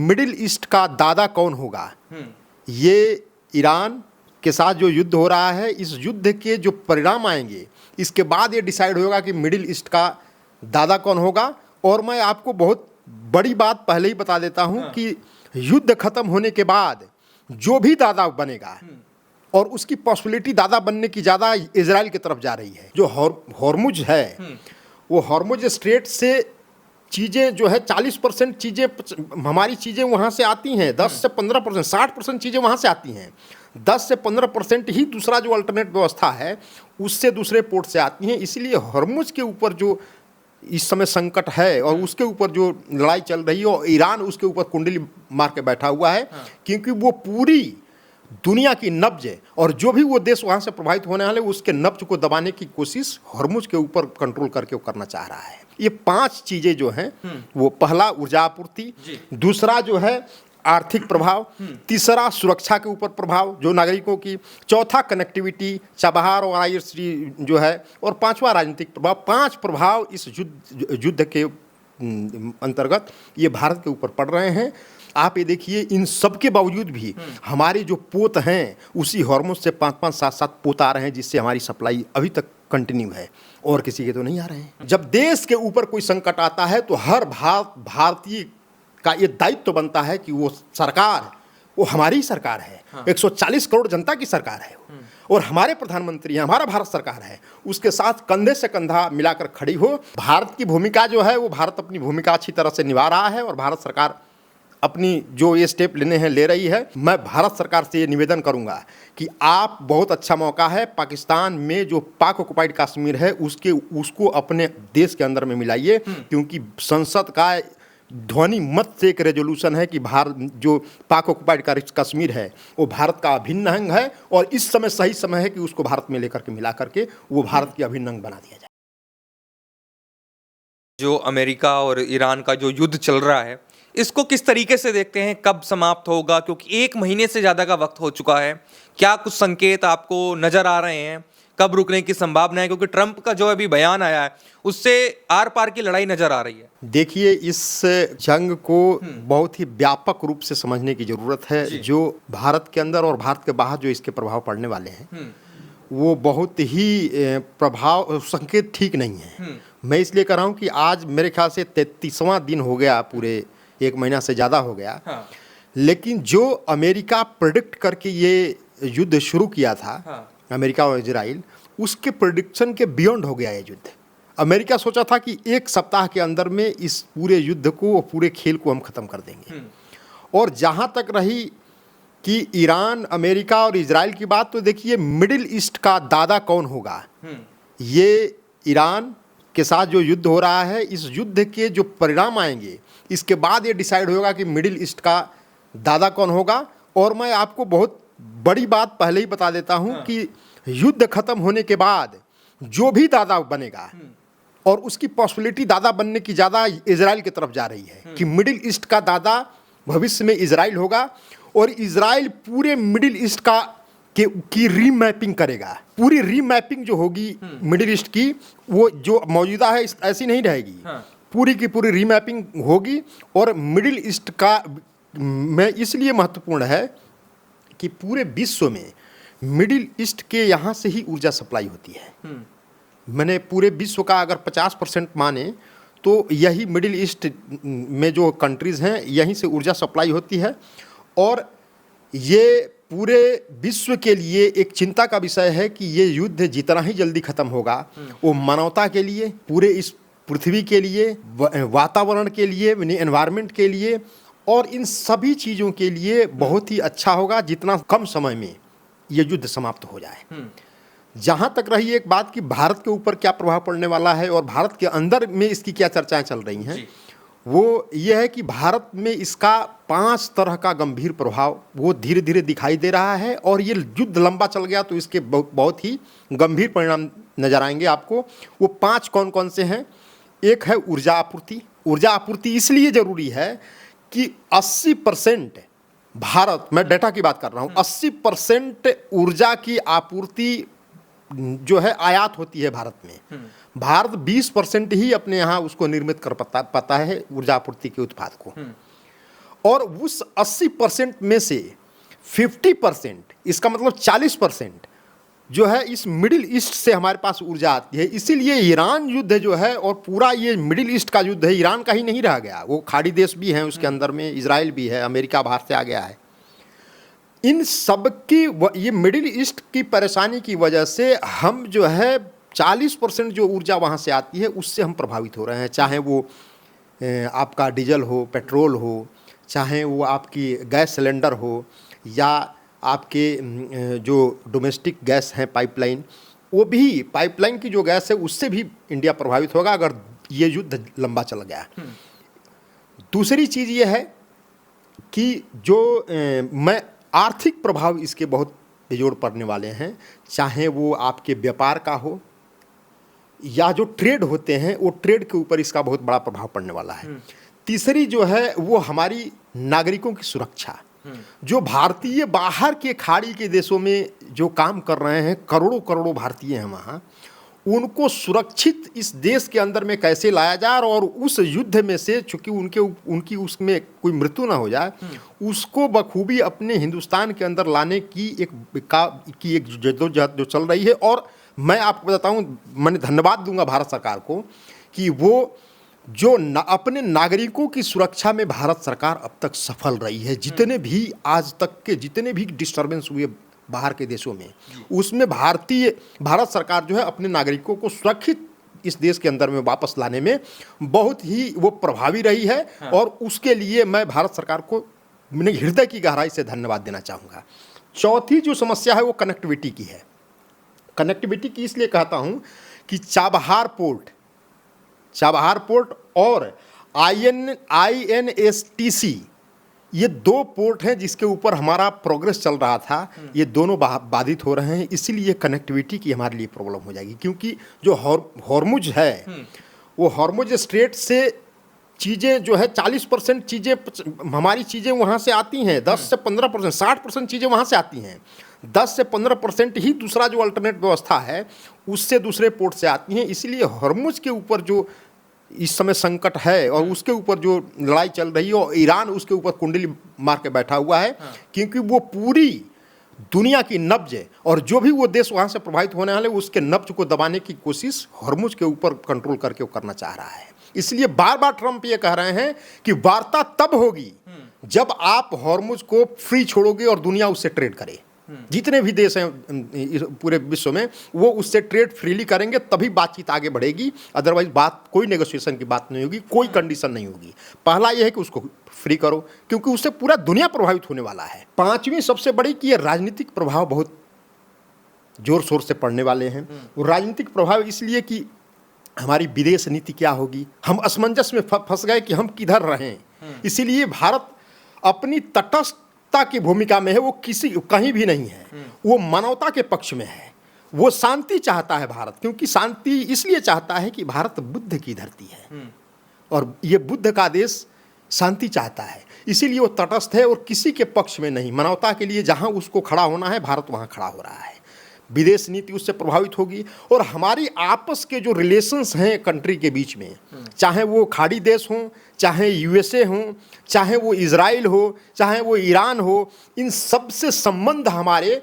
Middle east का दादा कौन होगा? ये ईरान के साथ जो युद्ध हो रहा है, इस युद्ध के जो परिणाम आएंगे, इसके बाद ये डिसाइड होगा कि मिडिल ईस्ट का दादा कौन होगा। और मैं आपको बहुत बड़ी बात पहले ही बता देता हूं कि युद्ध खत्म होने के बाद जो भी दादा बनेगा और उसकी पॉसिबिलिटी दादा बनने की ज़्यादा इजराइल की तरफ जा रही है। जो हॉर्मुज है, वो हॉर्मुज स्ट्रेट से चीज़ें जो है 40% चीज़ें, हमारी चीज़ें वहाँ से आती हैं। 10 से 15%, 60% चीज़ें वहाँ से आती हैं। 10 से 15% ही दूसरा जो अल्टरनेट व्यवस्था है उससे दूसरे पोर्ट से आती हैं। इसलिए हॉर्मुज के ऊपर जो इस समय संकट है और उसके ऊपर जो लड़ाई चल रही है, और ईरान उसके ऊपर कुंडली मार के बैठा हुआ है, क्योंकि वो पूरी दुनिया की नब्ज है और जो भी वो देश वहाँ से प्रभावित होने वाले उसके नब्ज को दबाने की कोशिश हॉर्मुज के ऊपर कंट्रोल करके वो करना चाह रहा है। ये 5 चीज़ें जो हैं, वो पहला ऊर्जा आपूर्ति, दूसरा जो है आर्थिक प्रभाव, तीसरा सुरक्षा के ऊपर प्रभाव जो नागरिकों की, चौथा कनेक्टिविटी, चबहार और ISD जो है, और पांचवा राजनीतिक प्रभाव। 5 प्रभाव इस युद्ध के अंतर्गत ये भारत के ऊपर पड़ रहे हैं। आप ये देखिए, इन सब के बावजूद भी हमारे जो पोत हैं उसी हॉर्मुज से 5-5, 7-7 पोत आ रहे हैं, जिससे हमारी सप्लाई अभी तक कंटिन्यू है, और किसी के तो नहीं आ रहे हैं। जब देश के ऊपर कोई संकट आता है तो हर भारतीय का ये दायित्व तो बनता है कि वो सरकार, वो हमारी ही सरकार है। 140 करोड़ जनता की सरकार है और हमारे प्रधानमंत्री हैं, हमारा भारत सरकार है, उसके साथ कंधे से कंधा मिलाकर खड़ी हो। भारत की भूमिका जो है, वो भारत अपनी भूमिका अच्छी तरह से निभा रहा है और भारत सरकार अपनी जो ये स्टेप लेने हैं ले रही है। मैं भारत सरकार से ये निवेदन करूंगा कि आप, बहुत अच्छा मौका है, पाकिस्तान में जो पाक ऑक्युपाइड कश्मीर है उसको अपने देश के अंदर में मिलाइए, क्योंकि संसद का ध्वनि मत से एक रेजोल्यूशन है कि भारत जो पाक ऑक्युपाइड कश्मीर है वो भारत का अभिन्न अंग है, और इस समय सही समय है कि उसको भारत में लेकर के मिला करके वो भारत की अभिन्न अंग बना दिया जाए। जो अमेरिका और ईरान का जो युद्ध चल रहा है, इसको किस तरीके से देखते हैं? कब समाप्त होगा? क्योंकि 1 महीने से ज़्यादा का वक्त हो चुका है। क्या कुछ संकेत आपको नज़र आ रहे हैं? कब रुकने की संभावना है? क्योंकि ट्रंप का जो अभी बयान आया है उससे आर पार की लड़ाई नज़र आ रही है। देखिए, इस जंग को बहुत ही व्यापक रूप से समझने की ज़रूरत है। जो भारत के अंदर और भारत के बाहर जो इसके प्रभाव पड़ने वाले हैं, वो बहुत ही प्रभाव संकेत ठीक नहीं है। मैं इसलिए कह रहा हूँ कि आज मेरे ख्याल से 33वां दिन हो गया, पूरे 1 महीना से ज़्यादा हो गया। लेकिन जो अमेरिका प्रेडिक्ट करके ये युद्ध शुरू किया था, अमेरिका और इजराइल, उसके प्रेडिक्शन के बियॉन्ड हो गया ये युद्ध। अमेरिका सोचा था कि 1 सप्ताह के अंदर में इस पूरे युद्ध को, पूरे खेल को हम ख़त्म कर देंगे। और जहाँ तक रही कि ईरान, अमेरिका और इजराइल की बात, तो देखिए, मिडिल ईस्ट का दादा कौन होगा? ये ईरान के साथ जो युद्ध हो रहा है, इस युद्ध के जो परिणाम आएंगे, इसके बाद ये डिसाइड होगा कि मिडिल ईस्ट का दादा कौन होगा। और मैं आपको बहुत बड़ी बात पहले ही बता देता हूं कि युद्ध खत्म होने के बाद जो भी दादा बनेगा और उसकी पॉसिबिलिटी दादा बनने की ज़्यादा इजराइल की तरफ जा रही है, कि मिडिल ईस्ट का दादा भविष्य में इजराइल होगा, और इजराइल पूरे मिडिल ईस्ट की रीमैपिंग करेगा। पूरी रीमैपिंग जो होगी मिडिल ईस्ट की, वो जो मौजूदा है ऐसी नहीं रहेगी। पूरी की पूरी रीमैपिंग होगी। और मिडिल ईस्ट का में इसलिए महत्वपूर्ण है कि पूरे विश्व में मिडिल ईस्ट के यहाँ से ही ऊर्जा सप्लाई होती है। मैंने पूरे विश्व का अगर 50% माने तो यही मिडिल ईस्ट में जो कंट्रीज़ हैं, यहीं से ऊर्जा सप्लाई होती है। और ये पूरे विश्व के लिए एक चिंता का विषय है कि ये युद्ध जितना ही जल्दी खत्म होगा, वो मानवता के लिए, पूरे इस पृथ्वी के लिए, वातावरण के लिए, एनवायरनमेंट के लिए, और इन सभी चीज़ों के लिए बहुत ही अच्छा होगा जितना कम समय में ये युद्ध समाप्त हो जाए। जहाँ तक रही एक बात कि भारत के ऊपर क्या प्रभाव पड़ने वाला है और भारत के अंदर में इसकी क्या चर्चाएं चल रही हैं, वो ये है कि भारत में इसका 5 तरह का गंभीर प्रभाव वो धीरे धीरे दिखाई दे रहा है। और ये युद्ध लंबा चल गया तो इसके बहुत ही गंभीर परिणाम नजर आएंगे आपको। वो 5 कौन कौन से हैं? एक है ऊर्जा आपूर्ति। ऊर्जा आपूर्ति इसलिए ज़रूरी है कि 80% भारत, मैं डेटा की बात कर रहा हूँ, 80% ऊर्जा की आपूर्ति जो है आयात होती है भारत में। भारत 20% ही अपने यहाँ उसको निर्मित कर पाता है ऊर्जा आपूर्ति के उत्पाद को। और उस 80% में से 50%, इसका मतलब 40% जो है इस मिडिल ईस्ट से हमारे पास ऊर्जा आती है। इसीलिए ईरान युद्ध जो है और पूरा ये मिडिल ईस्ट का युद्ध है, ईरान का ही नहीं रह गया, वो खाड़ी देश भी हैं उसके अंदर में, इजराइल भी है, अमेरिका बाहर से आ गया है। इन सब की ये मिडिल ईस्ट की परेशानी की वजह से हम जो है 40% जो ऊर्जा वहाँ से आती है उससे हम प्रभावित हो रहे हैं, चाहे वो आपका डीजल हो, पेट्रोल हो, चाहे वो आपकी गैस सिलेंडर हो, या आपके जो डोमेस्टिक गैस हैं पाइपलाइन, वो भी पाइपलाइन की जो गैस है उससे भी इंडिया प्रभावित होगा अगर ये युद्ध लंबा चल गया। दूसरी चीज़ ये है कि जो मैं आर्थिक प्रभाव इसके बहुत बेजोड़ पड़ने वाले हैं, चाहे वो आपके व्यापार का हो या जो ट्रेड होते हैं, वो ट्रेड के ऊपर इसका बहुत बड़ा प्रभाव पड़ने वाला है। तीसरी जो है वो हमारी नागरिकों की सुरक्षा, जो भारतीय बाहर के खाड़ी के देशों में जो काम कर रहे हैं, करोड़ों करोड़ों भारतीय हैं वहाँ, उनको सुरक्षित इस देश के अंदर में कैसे लाया जाए और उस युद्ध में से चूंकि उनकी उसमें कोई मृत्यु ना हो जाए, उसको बखूबी अपने हिंदुस्तान के अंदर लाने की एक जद्दोजहद जो चल रही है। और मैं आपको बताऊं, मैंने धन्यवाद दूंगा भारत सरकार को कि वो जो अपने नागरिकों की सुरक्षा में भारत सरकार अब तक सफल रही है। जितने भी आज तक के जितने भी डिस्टर्बेंस हुए बाहर के देशों में, उसमें भारत सरकार जो है अपने नागरिकों को सुरक्षित इस देश के अंदर में वापस लाने में बहुत ही वो प्रभावी रही है। हाँ। और उसके लिए मैं भारत सरकार को मैंने हृदय की गहराई से धन्यवाद देना चाहूँगा। चौथी जो समस्या है वो कनेक्टिविटी की है। कनेक्टिविटी की इसलिए कहता हूँ कि चाबहार पोर्ट और INSTC, ये दो पोर्ट हैं जिसके ऊपर हमारा प्रोग्रेस चल रहा था, ये दोनों बाधित हो रहे हैं। इसीलिए कनेक्टिविटी की हमारे लिए प्रॉब्लम हो जाएगी, क्योंकि जो हॉर्मुज है वो हॉर्मुज स्ट्रेट से चीज़ें जो है 40% चीज़ें हमारी चीज़ें वहाँ से आती हैं, 10 से 15%, 60% चीज़ें वहाँ से आती हैं, 10 से 15% ही दूसरा जो अल्टरनेट व्यवस्था है उससे दूसरे पोर्ट से आती हैं। इसीलिए हॉर्मुज के ऊपर जो इस समय संकट है और उसके ऊपर जो लड़ाई चल रही है, और ईरान उसके ऊपर कुंडली मार के बैठा हुआ है। हाँ। क्योंकि वो पूरी दुनिया की नब्ज है और जो भी वो देश वहाँ से प्रभावित होने वाले उसके नब्ज को दबाने की कोशिश हॉर्मुज के ऊपर कंट्रोल करके वो करना चाह रहा है। इसलिए बार बार ट्रंप ये कह रहे हैं कि वार्ता तब होगी जब आप हॉर्मुज को फ्री छोड़ोगे और दुनिया उससे ट्रेड करे। जितने भी देश हैं पूरे विश्व में वो उससे ट्रेड फ्रीली करेंगे, तभी बातचीत आगे बढ़ेगी। अदरवाइज बात कोई नेगोशिएशन की बात नहीं होगी, कोई कंडीशन नहीं होगी। पहला यह है कि उसको फ्री करो, क्योंकि उससे पूरा दुनिया प्रभावित होने वाला है। पांचवी सबसे बड़ी कि ये राजनीतिक प्रभाव बहुत जोर शोर से पड़ने वाले हैं। वो राजनीतिक प्रभाव इसलिए कि हमारी विदेश नीति क्या होगी, हम असमंजस में फंस गए कि हम किधर रहें। इसीलिए भारत अपनी तटस्थता की भूमिका में है, वो कहीं भी नहीं है, वो मानवता के पक्ष में है। वो शांति चाहता है भारत, क्योंकि शांति इसलिए चाहता है कि भारत बुद्ध की धरती है और ये बुद्ध का देश शांति चाहता है। इसीलिए वो तटस्थ है और किसी के पक्ष में नहीं। मानवता के लिए जहां उसको खड़ा होना है, भारत वहां खड़ा हो रहा है। विदेश नीति उससे प्रभावित होगी और हमारी आपस के जो रिलेशंस हैं कंट्री के बीच में, चाहे वो खाड़ी देश हों, चाहे यूएसए हों, चाहे वो इजराइल हो, चाहे वो ईरान हो, इन सब से संबंध हमारे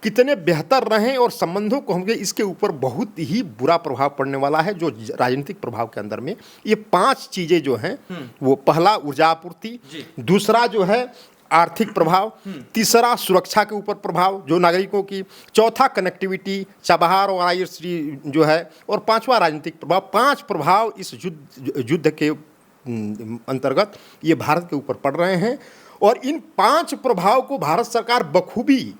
कितने बेहतर रहें और संबंधों को होंगे, इसके ऊपर बहुत ही बुरा प्रभाव पड़ने वाला है। जो राजनीतिक प्रभाव के अंदर में ये 5 चीज़ें जो हैं, वो पहला ऊर्जा आपूर्ति, दूसरा जो है आर्थिक प्रभाव, तीसरा सुरक्षा के ऊपर प्रभाव जो नागरिकों की, चौथा कनेक्टिविटी, चाबहार और INSTC जो है, और पांचवा राजनीतिक प्रभाव। 5 प्रभाव इस युद्ध के अंतर्गत ये भारत के ऊपर पड़ रहे हैं और इन 5 प्रभाव को भारत सरकार बखूबी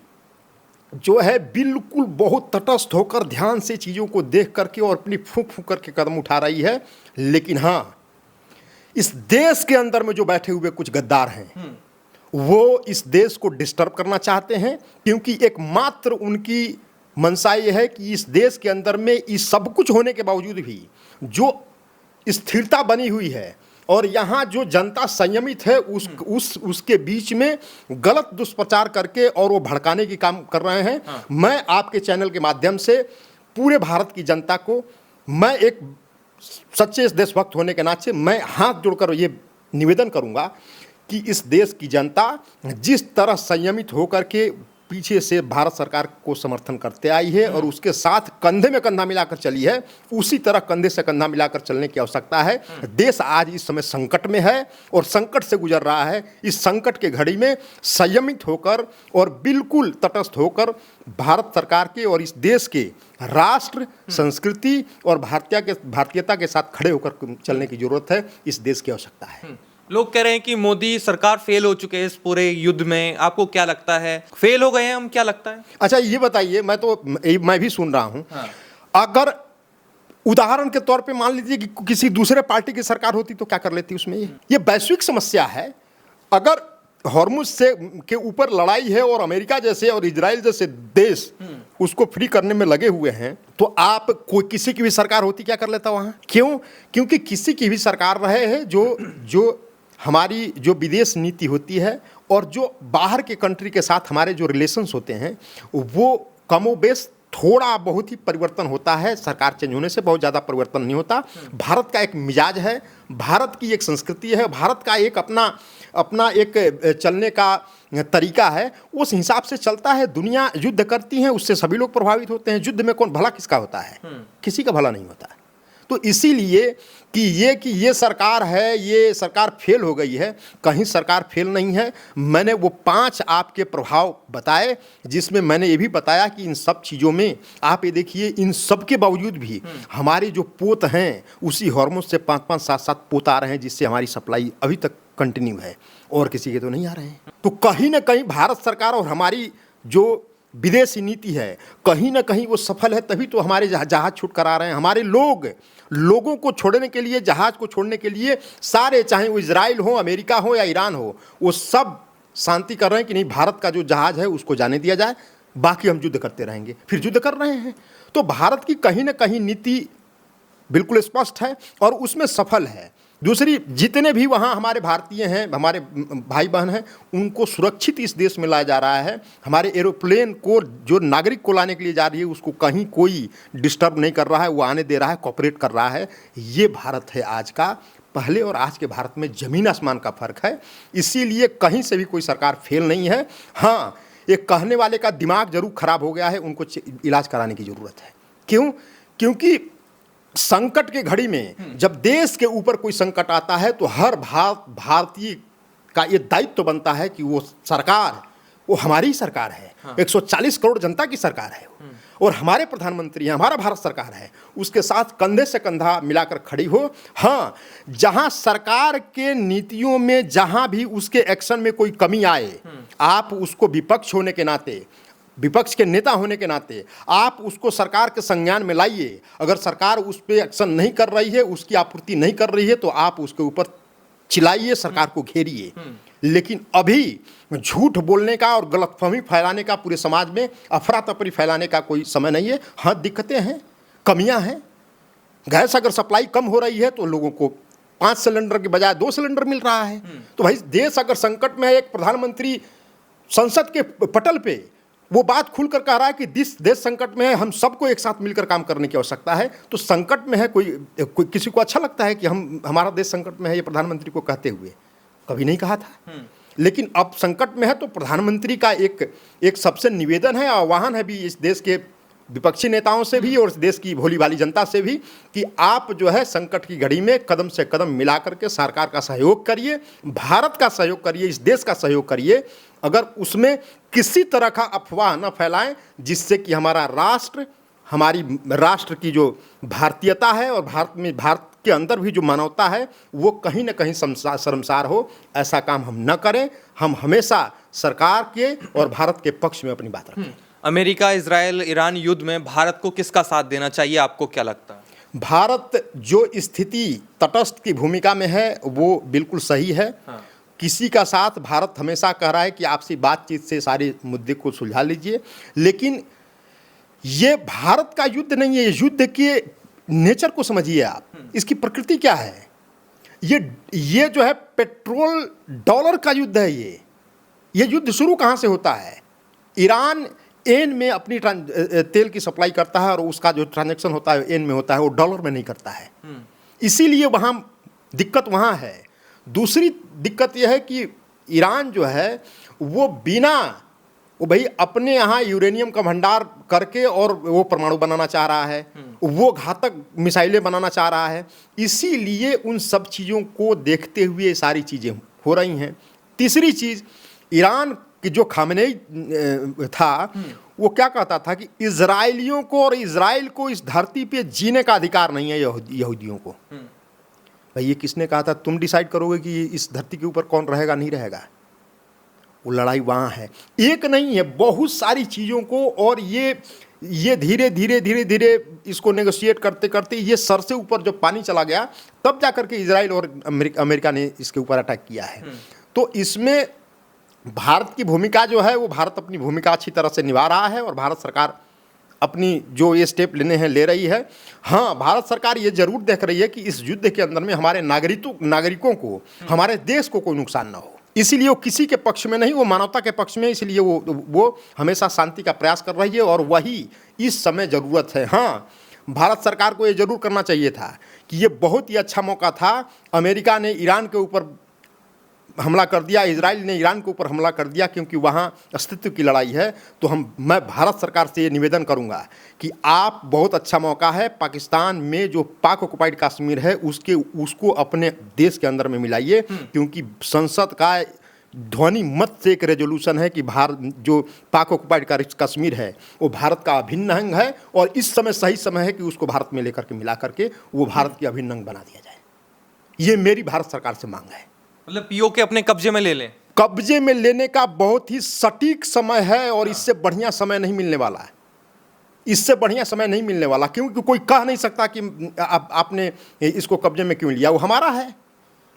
जो है बिल्कुल बहुत तटस्थ होकर ध्यान से चीज़ों को देख करके और अपनी फूंक फूंक करके कदम उठा रही है। लेकिन हाँ, इस देश के अंदर में जो बैठे हुए कुछ गद्दार हैं वो इस देश को डिस्टर्ब करना चाहते हैं, क्योंकि एकमात्र उनकी मंशा ये है कि इस देश के अंदर में इस सब कुछ होने के बावजूद भी जो स्थिरता बनी हुई है और यहाँ जो जनता संयमित है उसके बीच में गलत दुष्प्रचार करके और वो भड़काने की काम कर रहे हैं। हाँ। मैं आपके चैनल के माध्यम से पूरे भारत की जनता को, मैं एक सच्चे देशभक्त होने के नाते मैं हाथ जोड़कर ये निवेदन करूँगा कि इस देश की जनता जिस तरह संयमित होकर के पीछे से भारत सरकार को समर्थन करते आई है और उसके साथ कंधे में कंधा मिलाकर चली है, उसी तरह कंधे से कंधा मिलाकर चलने की आवश्यकता है। देश आज इस समय संकट में है और संकट से गुजर रहा है। इस संकट के घड़ी में संयमित होकर और बिल्कुल तटस्थ होकर भारत सरकार के और इस देश के राष्ट्र, संस्कृति और भारतीयता के साथ खड़े होकर चलने की जरूरत है। इस देश की आवश्यकता है। लोग कह रहे हैं कि मोदी सरकार फेल हो चुके हैं इस पूरे युद्ध में, आपको क्या लगता है? फेल हो गए हैं हम, क्या लगता है? अच्छा ये बताइए, मैं भी सुन रहा हूं। हाँ। अगर उदाहरण के तौर पे मान लीजिए कि किसी दूसरे पार्टी की सरकार होती तो क्या कर लेती उसमें? ये वैश्विक समस्या है। अगर हॉर्मुज से के ऊपर लड़ाई है और अमेरिका जैसे और इजराइल जैसे देश उसको फ्री करने में लगे हुए हैं, तो आप कोई किसी की भी सरकार होती क्या कर लेता वहां? क्यों? क्योंकि किसी की भी सरकार रहे है जो हमारी जो विदेश नीति होती है और जो बाहर के कंट्री के साथ हमारे जो रिलेशंस होते हैं वो कमोबेश थोड़ा बहुत ही परिवर्तन होता है। सरकार चेंज होने से बहुत ज़्यादा परिवर्तन नहीं होता। भारत का एक मिजाज है, भारत की एक संस्कृति है, भारत का एक अपना एक चलने का तरीका है, उस हिसाब से चलता है। दुनिया युद्ध करती है, उससे सभी लोग प्रभावित होते हैं। युद्ध में कौन भला किसका होता है? किसी का भला नहीं होता। तो इसीलिए कि ये सरकार है, ये सरकार फेल हो गई है, कहीं सरकार फेल नहीं है। मैंने वो 5 आपके प्रभाव बताए, जिसमें मैंने ये भी बताया कि इन सब चीज़ों में आप ये देखिए, इन सब के बावजूद भी हमारे जो पोत हैं उसी हार्मोन से 5-5, 7-7 पोत आ रहे हैं, जिससे हमारी सप्लाई अभी तक कंटिन्यू है और किसी के तो नहीं आ रहे हैं। तो कहीं ना कहीं भारत सरकार और हमारी जो विदेशी नीति है, कहीं ना कहीं वो सफल है, तभी तो हमारे जहाज छूट कर आ रहे हैं। हमारे लोगों को छोड़ने के लिए, जहाज को छोड़ने के लिए सारे, चाहे वो इजराइल हो, अमेरिका हो या ईरान हो, वो सब शांति कर रहे हैं कि नहीं, भारत का जो जहाज है उसको जाने दिया जाए, बाकी हम युद्ध करते रहेंगे। फिर युद्ध कर रहे हैं। तो भारत की कहीं ना कहीं नीति बिल्कुल स्पष्ट है और उसमें सफल है। दूसरी, जितने भी वहाँ हमारे भारतीय हैं, हमारे भाई बहन हैं, उनको सुरक्षित इस देश में लाया जा रहा है। हमारे एरोप्लेन को, जो नागरिक को लाने के लिए जा रही है, उसको कहीं कोई डिस्टर्ब नहीं कर रहा है, वो आने दे रहा है, कोऑपरेट कर रहा है। ये भारत है आज का। पहले और आज के भारत में ज़मीन आसमान का फ़र्क है। इसीलिए कहीं से भी कोई सरकार फेल नहीं है। हाँ, एक कहने वाले का दिमाग जरूर खराब हो गया है, उनको इलाज कराने की ज़रूरत है। क्यों? क्योंकि संकट के घड़ी में जब देश के ऊपर कोई संकट आता है तो हर भारतीय का ये दायित्व बनता है कि वो सरकार, वो हमारी ही सरकार है। हाँ। 140 करोड़ जनता की सरकार है और हमारे प्रधानमंत्री हैं, हमारा भारत सरकार है, उसके साथ कंधे से कंधा मिलाकर खड़ी हो। हाँ, जहां सरकार के नीतियों में जहां भी उसके एक्शन में कोई कमी आए, आप उसको विपक्ष होने के नाते, विपक्ष के नेता होने के नाते आप उसको सरकार के संज्ञान में लाइए। अगर सरकार उस पर एक्शन नहीं कर रही है, उसकी आपूर्ति नहीं कर रही है, तो आप उसके ऊपर चिल्लाइए, सरकार को घेरिए। लेकिन अभी झूठ बोलने का और गलतफहमी फैलाने का, पूरे समाज में अफरा तफरी फैलाने का कोई समय नहीं है। हाँ, दिक्कतें हैं, कमियां हैं। गैस अगर सप्लाई कम हो रही है तो लोगों को 5 सिलेंडर के बजाय 2 सिलेंडर मिल रहा है। तो भाई, देश अगर संकट में है, एक प्रधानमंत्री संसद के पटल पे वो बात खुलकर कह रहा है कि देश संकट में है, हम सबको एक साथ मिलकर काम करने की आवश्यकता है। तो संकट में है, कोई किसी को अच्छा लगता है कि हमारा देश संकट में है, ये प्रधानमंत्री को कहते हुए कभी नहीं कहा था। लेकिन अब संकट में है तो प्रधानमंत्री का एक सबसे निवेदन है, आह्वान है भी इस देश के विपक्षी नेताओं से भी और इस देश की भोली भाली जनता से भी, कि आप जो है संकट की घड़ी में कदम से कदम मिला करके सरकार का सहयोग करिए, भारत का सहयोग करिए, इस देश का सहयोग करिए। अगर उसमें किसी तरह का अफवाह न फैलाएं, जिससे कि हमारा राष्ट्र, हमारी राष्ट्र की जो भारतीयता है और भारत के अंदर भी जो मानवता है, वो कहीं ना कहीं शर्मसार हो, ऐसा काम हम न करें। हम हमेशा सरकार के और भारत के पक्ष में अपनी बात रखें। अमेरिका, इजराइल, ईरान युद्ध में भारत को किसका साथ देना चाहिए, आपको क्या लगता है? भारत जो स्थिति तटस्थ की भूमिका में है वो बिल्कुल सही है। हाँ। किसी का साथ भारत हमेशा कह रहा है कि आपसी बातचीत से सारे मुद्दे को सुलझा लीजिए, लेकिन ये भारत का युद्ध नहीं है। युद्ध के नेचर को समझिए आप, इसकी प्रकृति क्या है। ये जो है पेट्रोल डॉलर का युद्ध है। ये युद्ध शुरू कहाँ से होता है? ईरान एन में अपनी तेल की सप्लाई करता है और उसका जो ट्रांजैक्शन होता है एन में होता है, वो डॉलर में नहीं करता है। इसीलिए वहाँ दिक्कत वहाँ है। दूसरी दिक्कत यह है कि ईरान जो है वो भाई अपने यहाँ यूरेनियम का भंडार करके और वो परमाणु बनाना चाह रहा है, वो घातक मिसाइलें बनाना चाह रहा है। इसीलिए उन सब चीज़ों को देखते हुए ये सारी चीज़ें हो रही हैं। तीसरी चीज़, ईरान की जो खामनेई था वो क्या कहता था कि इजराइलियों को और इजराइल को इस धरती पे जीने का अधिकार नहीं है यहूदियों को। भाई ये किसने कहा था? तुम डिसाइड करोगे कि इस धरती के ऊपर कौन रहेगा नहीं रहेगा। वो लड़ाई वहाँ है, एक नहीं है, बहुत सारी चीज़ों को। और ये धीरे धीरे इसको नेगोशिएट करते करते ये सर से ऊपर जब पानी चला गया तब जाकर के इजराइल और अमेरिका ने इसके ऊपर अटैक किया है। तो इसमें भारत की भूमिका जो है वो भारत अपनी भूमिका अच्छी तरह से निभा रहा है और भारत सरकार अपनी जो ये स्टेप लेने हैं ले रही है। हाँ, भारत सरकार ये जरूर देख रही है कि इस युद्ध के अंदर में हमारे नागरिकों को, हमारे देश को कोई नुकसान ना हो। इसीलिए वो किसी के पक्ष में नहीं, वो मानवता के पक्ष में, इसलिए वो हमेशा शांति का प्रयास कर रही है और वही इस समय ज़रूरत है। हाँ, भारत सरकार को ये जरूर करना चाहिए था कि ये बहुत ही अच्छा मौका था। अमेरिका ने ईरान के ऊपर हमला कर दिया, इजराइल ने ईरान के ऊपर हमला कर दिया, क्योंकि वहाँ अस्तित्व की लड़ाई है। तो मैं भारत सरकार से ये निवेदन करूँगा कि आप, बहुत अच्छा मौका है, पाकिस्तान में जो पाक ऑक्युपाइड कश्मीर है उसको अपने देश के अंदर में मिलाइए, क्योंकि संसद का ध्वनि मत से एक रेजोल्यूशन है कि भारत जो पाक ऑक्युपाइड कश्मीर है वो भारत का अभिन्न अंग है और इस समय सही समय है कि उसको भारत में लेकर के मिला करके वो भारत की अभिन्न अंग बना दिया जाए। ये मेरी भारत सरकार से मांग है। मतलब पीओके अपने कब्जे में ले लें? कब्जे में लेने का बहुत ही सटीक समय है और इससे बढ़िया समय नहीं मिलने वाला है। इससे बढ़िया समय नहीं मिलने वाला, क्योंकि कोई कह नहीं सकता कि आपने इसको कब्जे में क्यों लिया। वो हमारा है,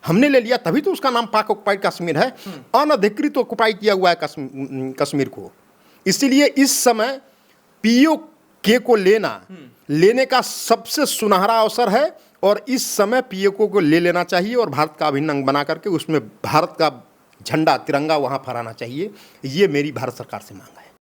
हमने ले लिया, तभी तो उसका नाम पाक ऑक्युपाइड कश्मीर है। अनधिकृत ऑक्युपाई किया हुआ है कश्मीर को। इसीलिए इस समय पीओके को लेने का सबसे सुनहरा अवसर है और इस समय पीओके को ले लेना चाहिए और भारत का अभिन्न अंग बना करके उसमें भारत का झंडा, तिरंगा वहाँ फहराना चाहिए। ये मेरी भारत सरकार से मांग है।